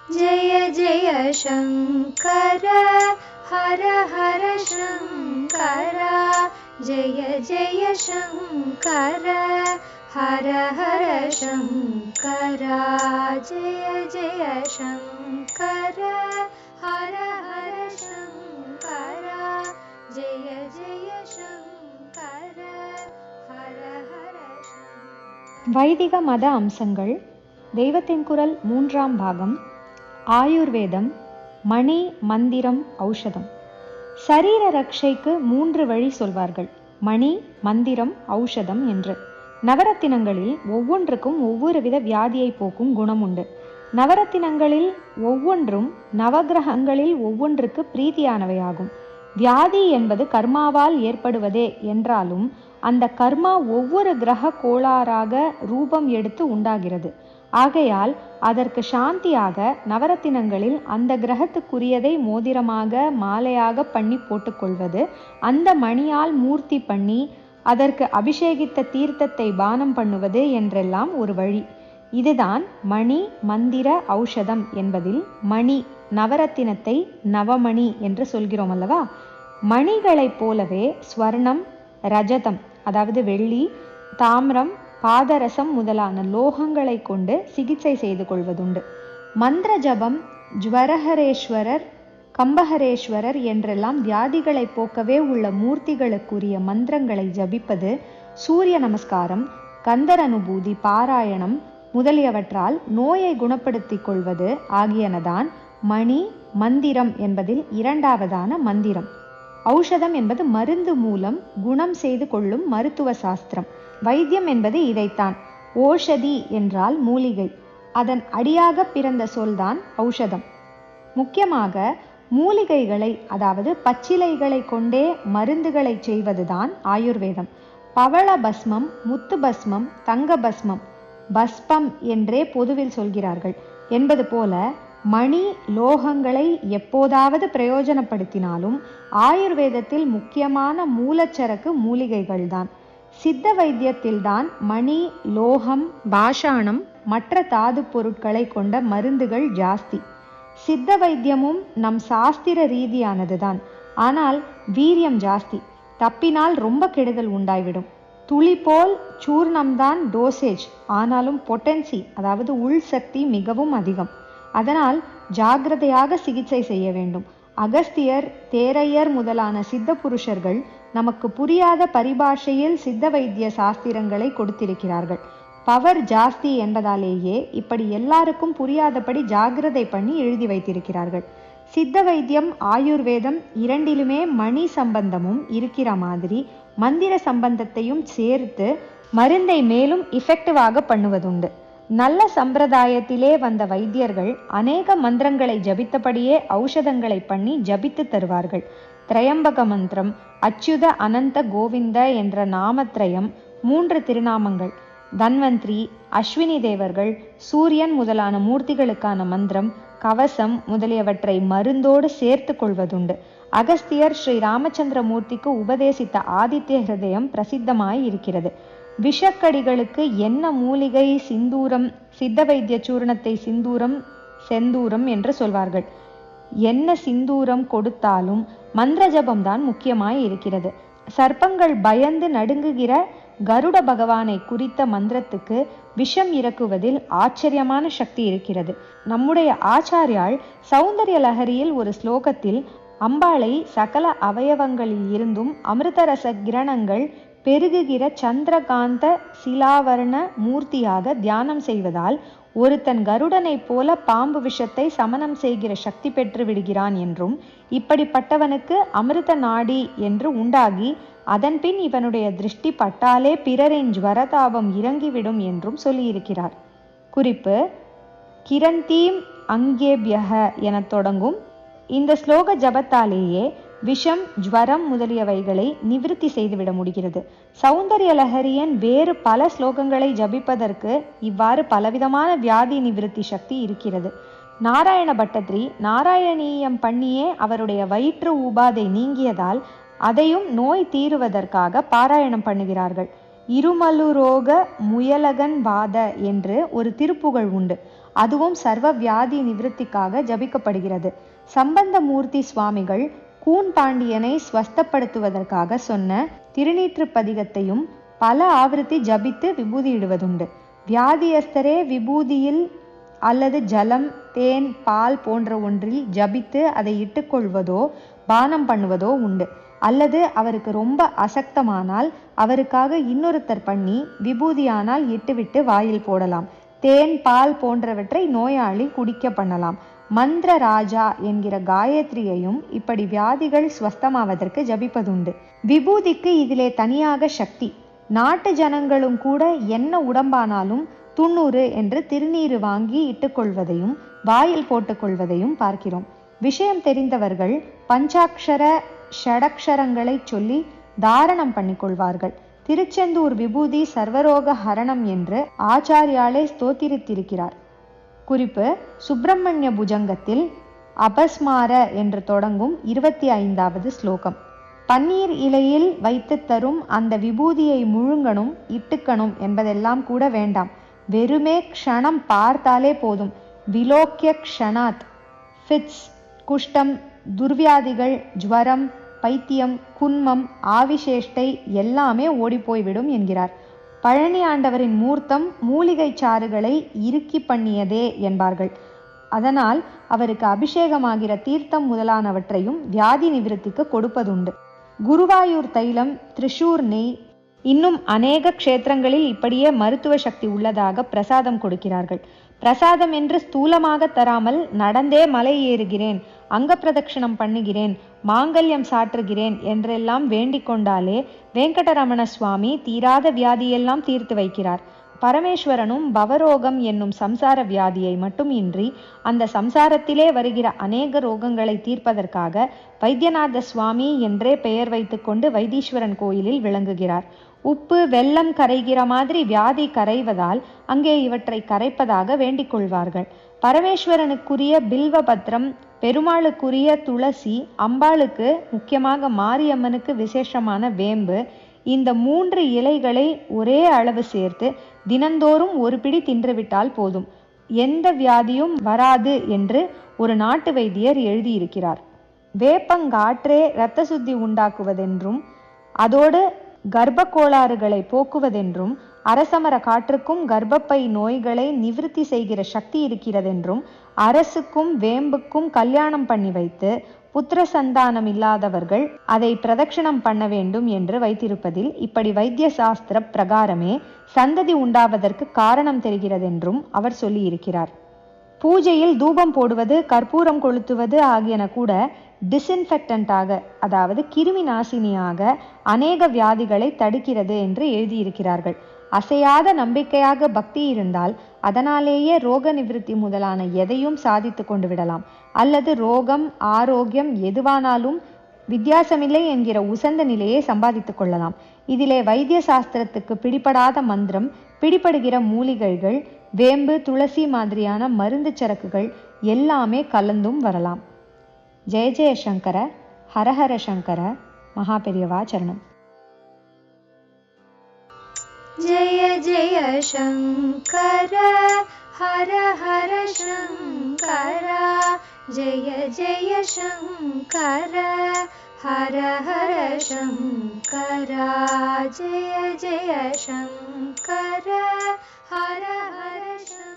जय जय शङ्कर हर हर शङ्कर जय जय शङ्कर हर हर शङ्कर जय जय शङ्कर हर हर शङ्कर जय जय शङ्कर हर हर शङ्कर. வைதிக மத அம்சங்கள். தெய்வத்தின் குரல் 3ஆம் பாகம். ஆயுர்வேதம். மணி, மந்திரம், ஔஷதம். சரீர ரட்சைக்கு 3 வழி சொல்வார்கள், மணி, மந்திரம், ஔஷதம் என்று. நவரத்தினங்களில் ஒவ்வொன்றுக்கும் ஒவ்வொரு வித வியாதியை போக்கும் குணம் உண்டு. நவரத்தினங்களில் ஒவ்வொன்றும் நவகிரகங்களில் ஒவ்வொன்றுக்கு பிரீதியானவையாகும். வியாதி என்பது கர்மாவால் ஏற்படுவதே என்றாலும் அந்த கர்மா ஒவ்வொரு கிரக கோளாறாக ரூபம் எடுத்து உண்டாகிறது. ஆகையால் அதற்கு சாந்தியாக நவரத்தினங்களில் அந்த கிரகத்துக்குரியதை மோதிரமாக மாலையாக பண்ணி போட்டுக்கொள்வது, அந்த மணியால் மூர்த்தி பண்ணி அதற்கு அபிஷேகித்த தீர்த்தத்தை பானம் பண்ணுவது என்றெல்லாம் ஒரு வழி. இதுதான் மணி, மந்திர, ஔஷதம் என்பதில் மணி, நவரத்தினத்தை நவமணி என்று சொல்கிறோம் அல்லவா? மணிகளைப் போலவே ஸ்வர்ணம், ரஜதம் அதாவது வெள்ளி, தாமிரம், பாதரசம் முதலான லோகங்களை கொண்டு சிகிச்சை செய்து கொள்வதுண்டு. மந்திர ஜபம் ஜ்வரஹரேஸ்வரர், கம்பஹரேஸ்வரர் என்றெல்லாம் வியாதிகளை போக்கவே உள்ள மூர்த்திகளுக்குரிய மந்திரங்களை ஜபிப்பது, சூரிய நமஸ்காரம், கந்தர் அனுபூதி, பாராயணம் முதலியவற்றால் நோயை குணப்படுத்திக் கொள்வது ஆகியனதான் மணி, மந்திரம் என்பதில் 2ஆவதான மந்திரம். ஔஷதம் என்பது மருந்து மூலம் குணம் செய்து கொள்ளும் மருத்துவ சாஸ்திரம். வைத்தியம் என்பது இதைத்தான். ஓஷதி என்றால் மூலிகை, அதன் அடியாக பிறந்த சொல்தான் ஔஷதம். முக்கியமாக மூலிகைகளை அதாவது பச்சிலைகளை கொண்டே மருந்துகளை செய்வதுதான் ஆயுர்வேதம். பவள பஸ்மம், முத்து பஸ்மம், தங்க பஸ்மம், பஸ்பம் என்றே பொதுவில் சொல்கிறார்கள் என்பது போல மணி, லோகங்களை எப்போதாவது பிரயோஜனப்படுத்தினாலும் ஆயுர்வேதத்தில் முக்கியமான மூலச்சரக்கு மூலிகைகள்தான். சித்த வைத்தியத்தில்தான் மணி, லோகம், பாஷாணம், மற்ற தாது பொருட்களை கொண்ட மருந்துகள் ஜாஸ்தி. சித்த வைத்தியமும் நம் சாஸ்திர ரீதியானதுதான். ஆனால் வீரியம் ஜாஸ்தி. தப்பினால் ரொம்ப கெடுதல் உண்டாய்விடும். துளி போல் சூர்ணம்தான் டோசேஜ், ஆனாலும் பொட்டன்சி அதாவது உள் சக்தி மிகவும் அதிகம். அதனால் ஜாகிரதையாக சிகிச்சை செய்ய வேண்டும். அகஸ்தியர், தேரையர் முதலான சித்த புருஷர்கள் நமக்கு புரியாத பரிபாஷையில் சித்த வைத்திய சாஸ்திரங்களை கொடுத்திருக்கிறார்கள். பவர் ஜாஸ்தி என்பதாலேயே இப்படி எல்லாருக்கும் புரியாதபடி ஜாகிரதை பண்ணி எழுதி வைத்திருக்கிறார்கள். சித்த வைத்தியம், ஆயுர்வேதம் இரண்டிலுமே மணி சம்பந்தமும் இருக்கிற மாதிரி மந்திர சம்பந்தத்தையும் சேர்த்து மருந்தை மேலும் இஃபெக்டிவாக பண்ணுவதுண்டு. நல்ல சம்பிரதாயத்திலே வந்த வைத்தியர்கள் அநேக மந்திரங்களை ஜபித்தபடியே ஔஷதங்களை பண்ணி ஜபித்து தருவார்கள். திரையம்பக மந்திரம், அச்சுத அனந்த கோவிந்த என்ற நாமத்ரயம் 3 திருநாமங்கள், தன்வந்திரி, அஸ்வினி தேவர்கள், சூரியன் முதலான மூர்த்திகளுக்கான மந்திரம், கவசம் முதலியவற்றை மருந்தோடு சேர்த்து கொள்வதுண்டு. அகஸ்தியர் ஸ்ரீ ராமச்சந்திர மூர்த்திக்கு உபதேசித்த ஆதித்ய ஹிருதயம் பிரசித்தமாய் இருக்கிறது. விஷக்கடிகளுக்கு என்ன மூலிகை சிந்தூரம், சித்த வைத்திய சூர்ணத்தை சிந்தூரம், செந்தூரம் என்று சொல்வார்கள். என்ன சிந்தூரம் கொடுத்தாலும் மந்திர ஜபம்தான் முக்கியமாய் இருக்கிறது. சர்ப்பங்கள் பயந்து நடுங்குகிற கருட பகவானை குறித்த மந்திரத்துக்கு விஷம் இறக்குவதில் ஆச்சரியமான சக்தி இருக்கிறது. நம்முடைய ஆச்சாரியால் சௌந்தர்ய லஹரியில் ஒரு ஸ்லோகத்தில் அம்பாளை சகல அவயவங்களில் இருந்தும் அமிர்தரச கிரணங்கள் பெருகுகிற சந்திரகாந்த சிலாவரண மூர்த்தியாக தியானம் செய்வதால் ஒருத்தன் கருடனைப் போல பாம்பு விஷத்தை சமனம் செய்கிற சக்தி பெற்று விடுகிறான் என்றும், இப்படிப்பட்டவனுக்கு அமிர்த நாடி என்று உண்டாகி அதன்பின் இவனுடைய திருஷ்டி பட்டாலே பிறரின் ஜ்வரதாபம் இறங்கிவிடும் என்றும் சொல்லியிருக்கிறார். குறிப்பு: கிரந்தீம் அங்கேபியக என தொடங்கும் இந்த ஸ்லோக ஜபத்தாலேயே விஷம், ஜ்வரம் முதலியவைகளை நிவிருத்தி செய்துவிட முடிகிறது. சௌந்தர்ய லஹரியன் வேறு பல ஸ்லோகங்களை ஜபிப்பதற்கு இவ்வாறு பலவிதமான வியாதி நிவிருத்தி சக்தி இருக்கிறது. நாராயண பட்டத்ரி நாராயணீயம் பண்ணியே அவருடைய வயிற்று உபாதை நீங்கியதால் அதையும் நோய் தீருவதற்காக பாராயணம் பண்ணுகிறார்கள். இருமலுரோக முயலகன் வாத என்று ஒரு திருப்புகழ் உண்டு. அதுவும் சர்வ வியாதி நிவிருத்திக்காக ஜபிக்கப்படுகிறது. சம்பந்தமூர்த்தி சுவாமிகள் கூன் பாண்டியனை ஸ்வஸ்தப்படுத்துவதற்காக சொன்ன திருநீற்று பதிகத்தையும் பல ஆவர்த்தி ஜபித்து விபூதி இடுவதுண்டு. வியாதியஸ்தரே விபூதியில் அல்லது ஜலம், தேன், பால் போன்ற ஒன்றில் ஜபித்து அதை இட்டுக்கொள்வதோ பானம் பண்ணுவதோ உண்டு. அல்லது அவருக்கு ரொம்ப அசக்தமானால் அவருக்காக இன்னொருத்தர் பண்ணி விபூதியானால் இட்டுவிட்டு வாயில் போடலாம். தேன், பால் போன்றவற்றை நோயாளி குடிக்க பண்ணலாம். மந்திர ராஜா என்கிற காயத்ரியையும் இப்படி வியாதிகள் ஸ்வஸ்தமாவதற்கு ஜபிப்பதுண்டு. விபூதிக்கு இதிலே தனியாக சக்தி. நாட்டு ஜனங்களும் கூட என்ன உடம்பானாலும் 90 என்று திருநீறு வாங்கி இட்டுக்கொள்வதையும் வாயில் போட்டுக்கொள்வதையும் பார்க்கிறோம். விஷயம் தெரிந்தவர்கள் பஞ்சாட்சர ஷடக்ஷரங்களை சொல்லி தாரணம் பண்ணிக்கொள்வார்கள். திருச்செந்தூர் விபூதி சர்வரோக ஹரணம் என்று ஆச்சாரியாலே ஸ்தோத்திரித்திருக்கிறார். குறிப்பு: சுப்பிரமணிய புஜங்கத்தில் அபஸ்மார என்று தொடங்கும் 25வது ஸ்லோகம். பன்னீர் இலையில் வைத்து தரும் அந்த விபூதியை முழுங்கணும், இட்டுக்கணும் என்பதெல்லாம் கூட வேண்டாம். வெறுமே க்ஷணம் பார்த்தாலே போதும். விலோக்கிய க்ஷணாத் ஃபிட்ஸ், குஷ்டம், துர்வியாதிகள், ஜுவரம், பைத்தியம், குன்மம், ஆவிசேஷ்டை எல்லாமே ஓடிப்போய்விடும் என்கிறார். பழனி ஆண்டவரின் மூர்த்தம் மூலிகை சாறுகளை இறுக்கி பண்ணியதே என்பார்கள். அதனால் அவருக்கு அபிஷேகமாகிற தீர்த்தம் முதலானவற்றையும் வியாதி நிவிருத்திக்கு கொடுப்பதுண்டு. குருவாயூர் தைலம், திரிசூர் நெய், இன்னும் அநேக க்ஷேத்திரங்களில் இப்படியே மருத்துவ சக்தி உள்ளதாக பிரசாதம் கொடுக்கிறார்கள். பிரசாதம் என்று ஸ்தூலமாக தராமல் நடந்தே மலை ஏறுகிறேன், அங்க பிரதட்சிணம் பண்ணுகிறேன், மாங்கல்யம் சாற்றுகிறேன் என்றெல்லாம் வேண்டிக் கொண்டாலே வெங்கடரமண சுவாமி தீராத வியாதியெல்லாம் தீர்த்து வைக்கிறார். பரமேஸ்வரனும் பவரோகம் என்னும் சம்சார வியாதியை மட்டும் இன்றி அந்த சம்சாரத்திலே வருகிற அநேக ரோகங்களை தீர்ப்பதற்காக வைத்தியநாத சுவாமி என்றே பெயர் வைத்துக்கொண்டு வைத்தீஸ்வரன் கோயிலில் விளங்குகிறார். உப்பு வெல்லம் கரைகிற மாதிரி வியாதி கரைவதால் அங்கே இவற்றை கரைப்பதாக வேண்டிக் கொள்வார்கள். பரமேஸ்வரனுக்குரிய பில்வபத்ரம், பெருமாளுக்குரிய துளசி, அம்பாளுக்கு முக்கியமாக மாரியம்மனுக்கு விசேஷமான வேம்பு, இந்த 3 இலைகளை ஒரே அளவு சேர்த்து தினந்தோறும் ஒரு பிடி தின்றுவிட்டால் போதும், எந்த வியாதியும் வராது என்று ஒரு நாட்டு வைத்தியர் எழுதியிருக்கிறார். வேப்பங்காற்றே இரத்த சுத்தி உண்டாக்குவதென்றும் அதோடு கர்ப்ப கோளாறுகளை போக்குவதென்றும் அரசமர காற்றுக்கும் கர்ப்பப்பை நோய்களை நிவிருத்தி செய்கிற சக்தி இருக்கிறதென்றும் அரசுக்கும் வேம்புக்கும் கல்யாணம் பண்ணி வைத்து புத்திர சந்தானம் இல்லாதவர்கள் அதை பிரதட்சிணம் பண்ண வேண்டும் என்று வைத்திருப்பதில் இப்படி வைத்திய சாஸ்திர பிரகாரமே சந்ததி உண்டாவதற்கு காரணம் தெரிகிறதென்றும் அவர் சொல்லி இருக்கிறார். பூஜையில் தூபம் போடுவது, கற்பூரம் கொளுத்துவது ஆகியன கூட டிஸ்இன்ஃபெக்டன்டாக, அதாவது கிருமி நாசினியாக அநேக வியாதிகளை தடுக்கிறது என்று எழுதியிருக்கிறார்கள். அசையாத நம்பிக்கையாக பக்தி இருந்தால் அதனாலேயே ரோக நிவிருத்தி முதலான எதையும் சாதித்து கொண்டு விடலாம். அல்லது ரோகம் ஆரோக்கியம் எதுவானாலும் வித்தியாசமில்லை என்கிற உசந்த நிலையை சம்பாதித்துக் கொள்ளலாம். இதிலே வைத்திய சாஸ்திரத்துக்கு பிடிபடாத மந்திரம், பிடிபடுகிற மூலிகைகள், வேம்பு, துளசி மாதிரியான மருந்து சரக்குகள் எல்லாமே கலந்தும் வரலாம். ஜெய ஜெய சங்கர, ஹரஹர சங்கர, மகாபெரியவா சரணம். जय जय शंकर, हर हर शंकर, जय जय शंकर, हर हर शंकर, जय जय शंकर, हर हर शंकर.